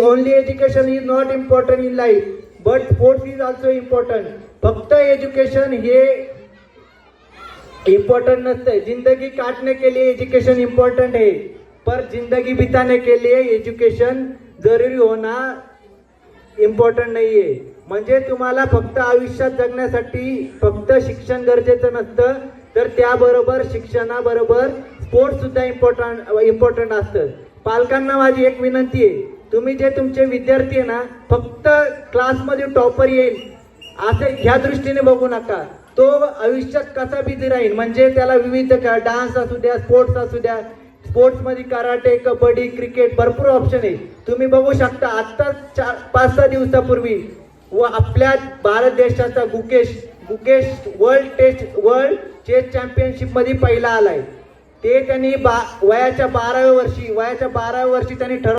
Only education is not important in life, but sports is also important. फक्त education हे important नसते. जिंदगी काटने के लिए एजुकेशन इम्पोर्टेंट है, पर जिंदगी बिताने के लिए एजुकेशन जरूरी होना इम्पॉर्टंट नाही आहे. म्हणजे तुम्हाला फक्त आयुष्यात जगण्यासाठी फक्त शिक्षण गरजेचं नसतं, तर त्याबरोबर शिक्षणाबरोबर स्पोर्ट्स सुद्धा इम्पॉर्टंट असतं. पालकांना माझी एक विनंती आहे, तुम्ही जे तुमचे विद्यार्थी आहे ना, फक्त क्लासमध्ये टॉपर येईल असं ह्या दृष्टीने बघू नका. तो आयुष्यात कसा बिझी राहील, म्हणजे त्याला विविध डान्स असू द्या, स्पोर्ट्स असू द्या, स्पोर्ट्स मध्ये कराटे, कबड्डी, क्रिकेट भरपूर ऑप्शन आहे. तुम्ही बघू शकता आता 5-6 दिवसापूर्वी व आपल्या भारत देशाचा गुकेश वर्ल्ड चेस चॅम्पियनशिप मध्ये पहिला आलाय. ते त्यांनी वयाच्या 12व्या वर्षी त्यांनी ठरवलं